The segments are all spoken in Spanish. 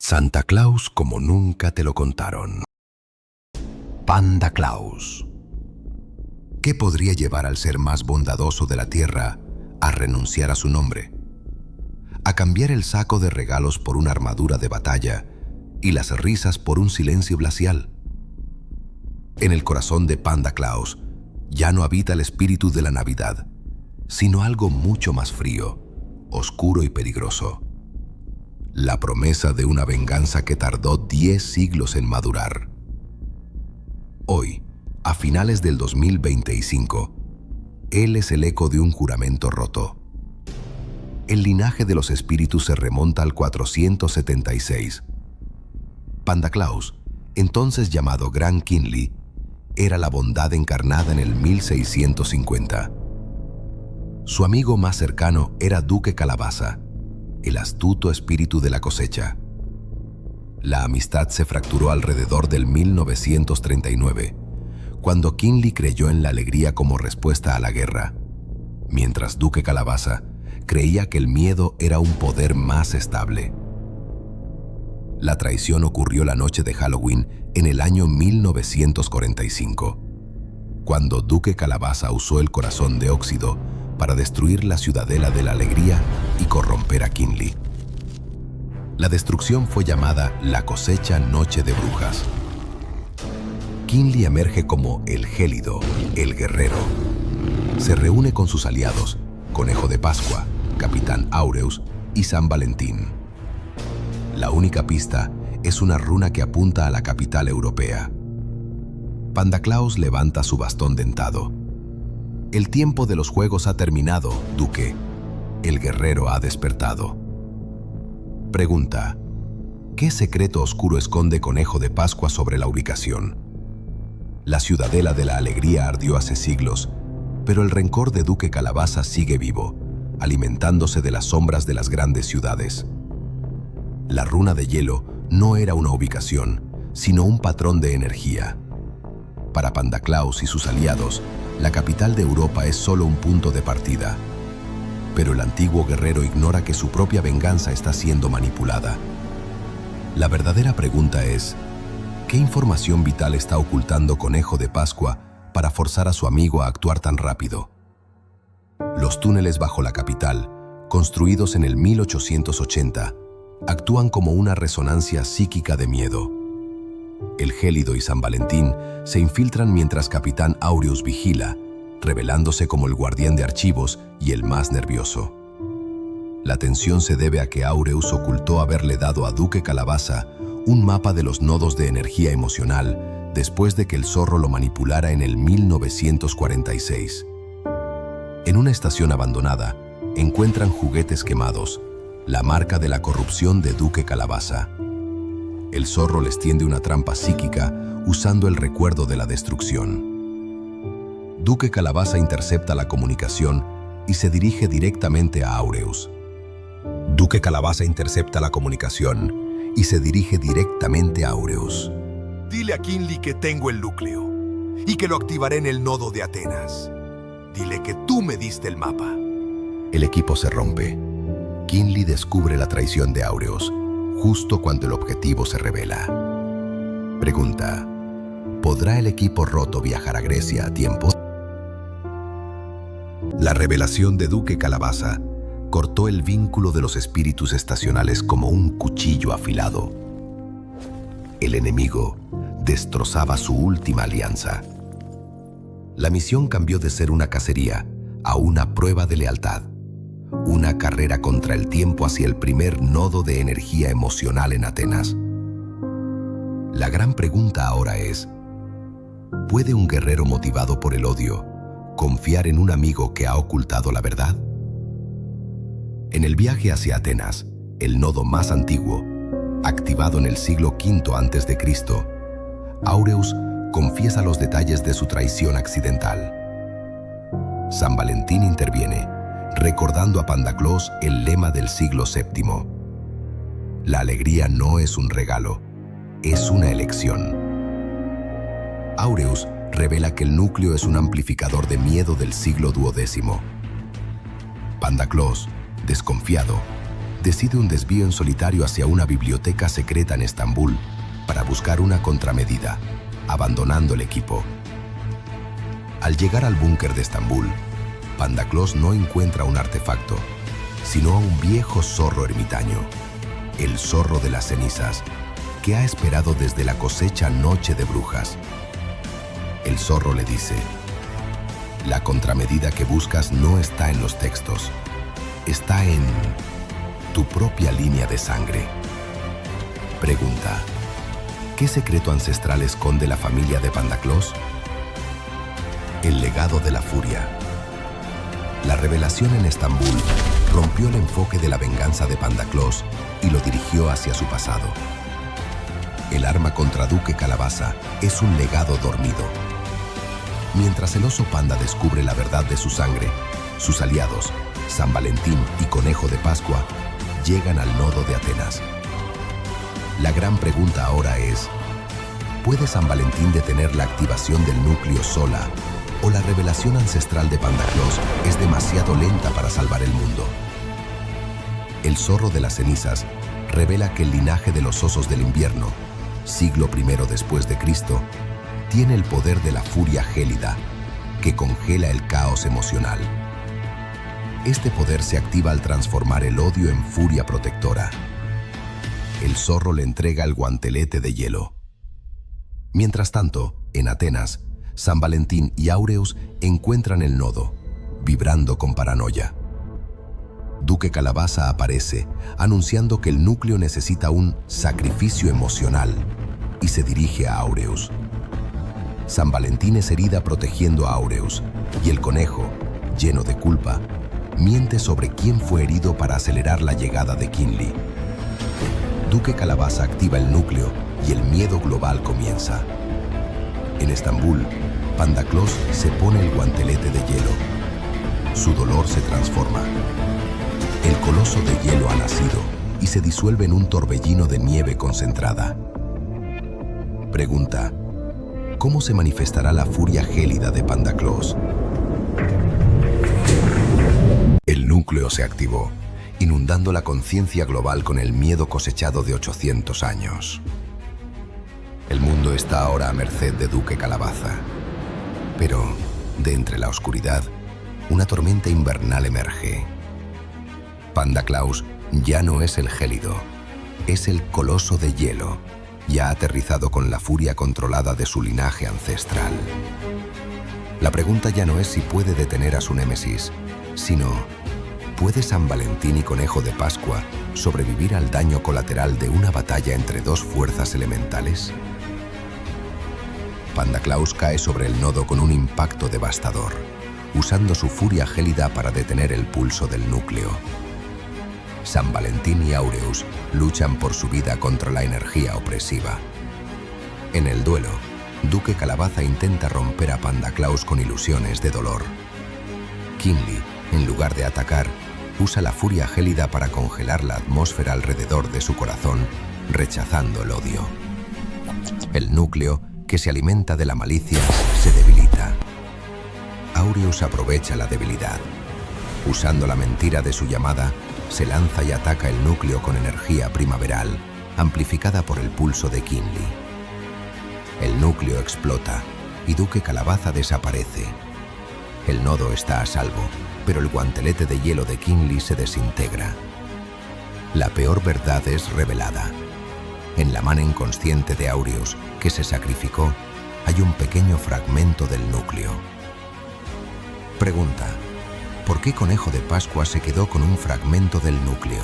Santa Claus como nunca te lo contaron. Panda Claus. ¿Qué podría llevar al ser más bondadoso de la Tierra a renunciar a su nombre? A cambiar el saco de regalos por una armadura de batalla y las risas por un silencio glacial. En el corazón de Panda Claus ya no habita el espíritu de la Navidad, sino algo mucho más frío, oscuro y peligroso. La promesa de una venganza que tardó 10 siglos en madurar. Hoy, a finales del 2025, él es el eco de un juramento roto. El linaje de los espíritus se remonta al 476. Panda Claus, entonces llamado Gran Kinley, era la bondad encarnada en el 1650. Su amigo más cercano era Duque Calabaza, el astuto espíritu de la cosecha. La amistad se fracturó alrededor del 1939, cuando Kinley creyó en la alegría como respuesta a la guerra, mientras Duque Calabaza creía que el miedo era un poder más estable. La traición ocurrió la noche de Halloween en el año 1945, cuando Duque Calabaza usó el corazón de óxido para destruir la ciudadela de la alegría y corromper a Kinley. La destrucción fue llamada la cosecha Noche de Brujas. Kinley emerge como el gélido, el guerrero. Se reúne con sus aliados, Conejo de Pascua, Capitán Aureus y San Valentín. La única pista es una runa que apunta a la capital europea. Panda Claus levanta su bastón dentado. El tiempo de los juegos ha terminado, Duque. El guerrero ha despertado. Pregunta: ¿qué secreto oscuro esconde Conejo de Pascua sobre la ubicación? La ciudadela de la alegría ardió hace siglos, pero el rencor de Duque Calabaza sigue vivo, alimentándose de las sombras de las grandes ciudades. La runa de hielo no era una ubicación, sino un patrón de energía. Para Panda Claus y sus aliados, la capital de Europa es solo un punto de partida. Pero el antiguo guerrero ignora que su propia venganza está siendo manipulada. La verdadera pregunta es: ¿qué información vital está ocultando Conejo de Pascua para forzar a su amigo a actuar tan rápido? Los túneles bajo la capital, construidos en el 1880, actúan como una resonancia psíquica de miedo. El gélido y San Valentín se infiltran mientras Capitán Aureus vigila, revelándose como el guardián de archivos y el más nervioso. La tensión se debe a que Aureus ocultó haberle dado a Duque Calabaza un mapa de los nodos de energía emocional después de que el zorro lo manipulara en el 1946. En una estación abandonada, encuentran juguetes quemados, la marca de la corrupción de Duque Calabaza. El zorro les tiende una trampa psíquica usando el recuerdo de la destrucción. Duque Calabaza intercepta la comunicación y se dirige directamente a Aureus. Duque Calabaza intercepta la comunicación y se dirige directamente a Aureus. Dile a Kinley que tengo el núcleo y que lo activaré en el nodo de Atenas. Dile que tú me diste el mapa. El equipo se rompe. Kinley descubre la traición de Aureus justo cuando el objetivo se revela. Pregunta: ¿podrá el equipo roto viajar a Grecia a tiempo? La revelación de Duque Calabaza cortó el vínculo de los espíritus estacionales como un cuchillo afilado. El enemigo destrozaba su última alianza. La misión cambió de ser una cacería a una prueba de lealtad. Una carrera contra el tiempo hacia el primer nodo de energía emocional en Atenas. La gran pregunta ahora es: ¿puede un guerrero motivado por el odio confiar en un amigo que ha ocultado la verdad? En el viaje hacia Atenas, el nodo más antiguo, activado en el siglo V a.C., Aureus confiesa los detalles de su traición accidental. San Valentín interviene, recordando a Panda Claus el lema del siglo VII. La alegría no es un regalo, es una elección. Aureus revela que el núcleo es un amplificador de miedo del siglo XII. Panda Claus, desconfiado, decide un desvío en solitario hacia una biblioteca secreta en Estambul para buscar una contramedida, abandonando el equipo. Al llegar al búnker de Estambul, Pandaclos no encuentra un artefacto, sino a un viejo zorro ermitaño, el zorro de las cenizas, que ha esperado desde la cosecha Noche de Brujas. El zorro le dice: la contramedida que buscas no está en los textos, está en tu propia línea de sangre. Pregunta: ¿qué secreto ancestral esconde la familia de Pandaclos? El legado de la furia. La revelación en Estambul rompió el enfoque de la venganza de Pandaclos y lo dirigió hacia su pasado. El arma contra Duque Calabaza es un legado dormido. Mientras el oso panda descubre la verdad de su sangre, sus aliados, San Valentín y Conejo de Pascua, llegan al nodo de Atenas. La gran pregunta ahora es: ¿puede San Valentín detener la activación del núcleo sola, o la revelación ancestral de Pandaclos es demasiado lenta para salvar el mundo? El zorro de las cenizas revela que el linaje de los osos del invierno, siglo I después de Cristo, tiene el poder de la furia gélida, que congela el caos emocional. Este poder se activa al transformar el odio en furia protectora. El zorro le entrega el guantelete de hielo. Mientras tanto, en Atenas, San Valentín y Áureus encuentran el nodo, vibrando con paranoia. Duque Calabaza aparece, anunciando que el núcleo necesita un sacrificio emocional, y se dirige a Áureus. San Valentín es herida protegiendo a Áureus, y el conejo, lleno de culpa, miente sobre quién fue herido para acelerar la llegada de Kinley. Duque Calabaza activa el núcleo y el miedo global comienza. En Estambul, Pandaclos se pone el guantelete de hielo. Su dolor se transforma. El coloso de hielo ha nacido y se disuelve en un torbellino de nieve concentrada. Pregunta: ¿cómo se manifestará la furia gélida de Pandaclos? El núcleo se activó, inundando la conciencia global con el miedo cosechado de 800 años. El mundo está ahora a merced de Duque Calabaza. Pero, de entre la oscuridad, una tormenta invernal emerge. Pandaclaus ya no es el gélido, es el coloso de hielo, y ha aterrizado con la furia controlada de su linaje ancestral. La pregunta ya no es si puede detener a su némesis, sino: ¿puede San Valentín y Conejo de Pascua sobrevivir al daño colateral de una batalla entre dos fuerzas elementales? Pandaclaus cae sobre el nodo con un impacto devastador, usando su furia gélida para detener el pulso del núcleo. San Valentín y Áureus luchan por su vida contra la energía opresiva. En el duelo, Duque Calabaza intenta romper a Pandaclaus con ilusiones de dolor. Kinley, en lugar de atacar, usa la furia gélida para congelar la atmósfera alrededor de su corazón, rechazando el odio. El núcleo, que se alimenta de la malicia, se debilita. Áureus aprovecha la debilidad. Usando la mentira de su llamada, se lanza y ataca el núcleo con energía primaveral, amplificada por el pulso de Kinley. El núcleo explota y Duque Calabaza desaparece. El nodo está a salvo, pero el guantelete de hielo de Kinley se desintegra. La peor verdad es revelada. En la mano inconsciente de Áureus, que se sacrificó, hay un pequeño fragmento del núcleo. Pregunta: ¿por qué Conejo de Pascua se quedó con un fragmento del núcleo?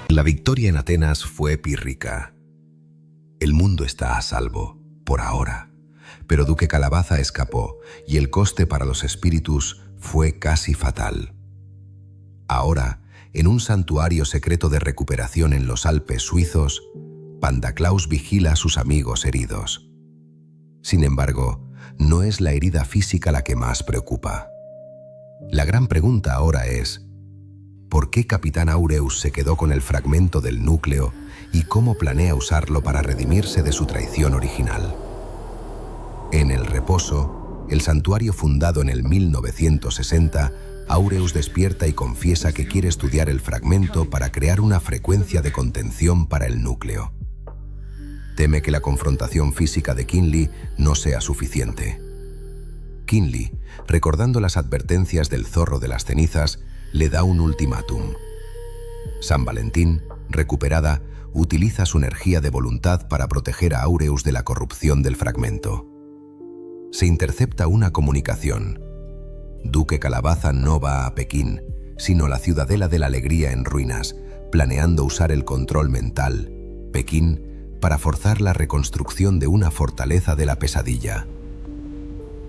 La victoria en Atenas fue pírrica. El mundo está a salvo, por ahora, pero Duque Calabaza escapó y el coste para los espíritus fue casi fatal. Ahora, en un santuario secreto de recuperación en los Alpes suizos, Pandaclaus vigila a sus amigos heridos. Sin embargo, no es la herida física la que más preocupa. La gran pregunta ahora es: ¿por qué Capitán Áureus se quedó con el fragmento del núcleo y cómo planea usarlo para redimirse de su traición original? En el reposo, el santuario fundado en el 1960 Áureus despierta y confiesa que quiere estudiar el fragmento para crear una frecuencia de contención para el núcleo. Teme que la confrontación física de Kinley no sea suficiente. Kinley, recordando las advertencias del zorro de las cenizas, le da un ultimátum. San Valentín, recuperada, utiliza su energía de voluntad para proteger a Áureus de la corrupción del fragmento. Se intercepta una comunicación. Duque Calabaza no va a Pekín, sino a la Ciudadela de la Alegría en ruinas, planeando usar el control mental, Pekín, para forzar la reconstrucción de una fortaleza de la pesadilla.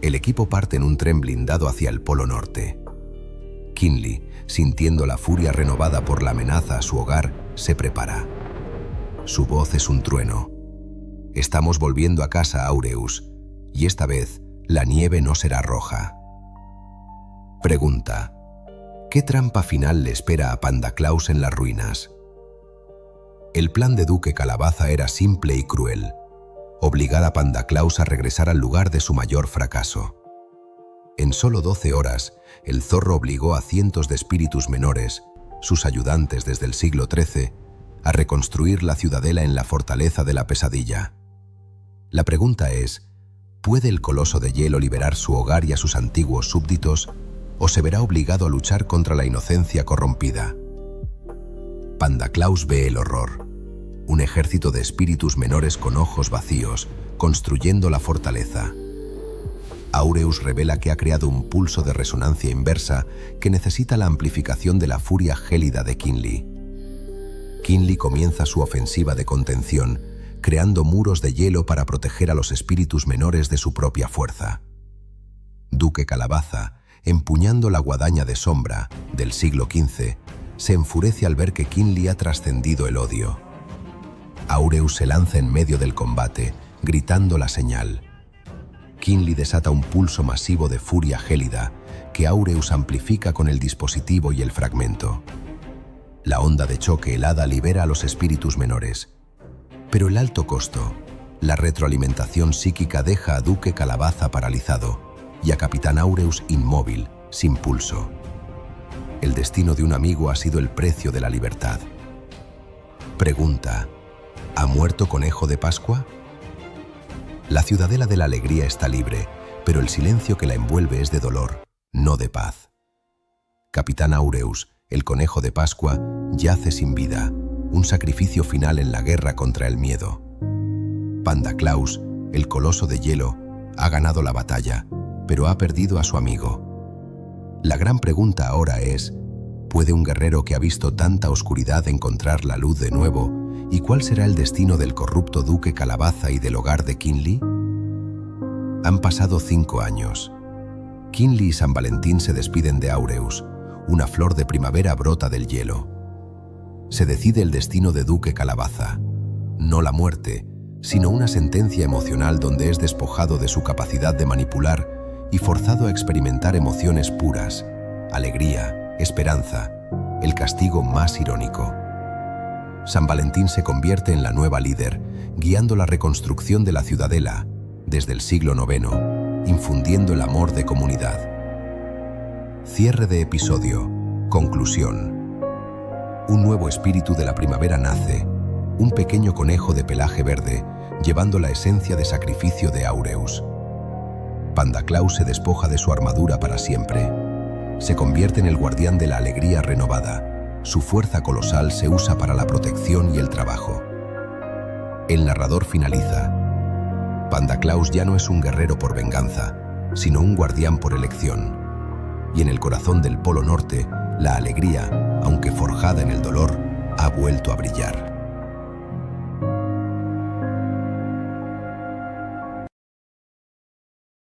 El equipo parte en un tren blindado hacia el Polo Norte. Kinley, sintiendo la furia renovada por la amenaza a su hogar, se prepara. Su voz es un trueno. Estamos volviendo a casa, Áureus, y esta vez la nieve no será roja. Pregunta: ¿qué trampa final le espera a Panda Claus en las ruinas? El plan de Duque Calabaza era simple y cruel: obligar a Panda Claus a regresar al lugar de su mayor fracaso. En solo 12 horas, el zorro obligó a cientos de espíritus menores, sus ayudantes desde el siglo XIII, a reconstruir la ciudadela en la fortaleza de la pesadilla. La pregunta es: ¿puede el coloso de hielo liberar su hogar y a sus antiguos súbditos, o se verá obligado a luchar contra la inocencia corrompida? Panda Claus ve el horror: un ejército de espíritus menores con ojos vacíos, construyendo la fortaleza. Áureus revela que ha creado un pulso de resonancia inversa que necesita la amplificación de la furia gélida de Kinley. Kinley comienza su ofensiva de contención, creando muros de hielo para proteger a los espíritus menores de su propia fuerza. Duque Calabaza, empuñando la guadaña de sombra del siglo XV, se enfurece al ver que Kinley ha trascendido el odio. Áureus se lanza en medio del combate, gritando la señal. Kinley desata un pulso masivo de furia gélida que Áureus amplifica con el dispositivo y el fragmento. La onda de choque helada libera a los espíritus menores. Pero el alto costo, la retroalimentación psíquica, deja a Duque Calabaza paralizado y a Capitán Áureus inmóvil, sin pulso. El destino de un amigo ha sido el precio de la libertad. Pregunta: ¿ha muerto Conejo de Pascua? La Ciudadela de la Alegría está libre, pero el silencio que la envuelve es de dolor, no de paz. Capitán Áureus, el Conejo de Pascua, yace sin vida, un sacrificio final en la guerra contra el miedo. Panda Claus, el Coloso de Hielo, ha ganado la batalla, pero ha perdido a su amigo. La gran pregunta ahora es: ¿puede un guerrero que ha visto tanta oscuridad encontrar la luz de nuevo? ¿Y cuál será el destino del corrupto Duque Calabaza y del hogar de Kinley? Han pasado 5 años. Kinley y San Valentín se despiden de Áureus. Una flor de primavera brota del hielo. Se decide el destino de Duque Calabaza. No la muerte, sino una sentencia emocional donde es despojado de su capacidad de manipular y forzado a experimentar emociones puras: alegría, esperanza, el castigo más irónico. San Valentín se convierte en la nueva líder, guiando la reconstrucción de la ciudadela desde el siglo IX, infundiendo el amor de comunidad. Cierre de episodio. Conclusión. Un nuevo espíritu de la primavera nace, un pequeño conejo de pelaje verde, llevando la esencia de sacrificio de Áureus. Panda Claus se despoja de su armadura para siempre. Se convierte en el guardián de la alegría renovada. Su fuerza colosal se usa para la protección y el trabajo. El narrador finaliza: Panda Claus ya no es un guerrero por venganza, sino un guardián por elección. Y en el corazón del Polo Norte, la alegría, aunque forjada en el dolor, ha vuelto a brillar.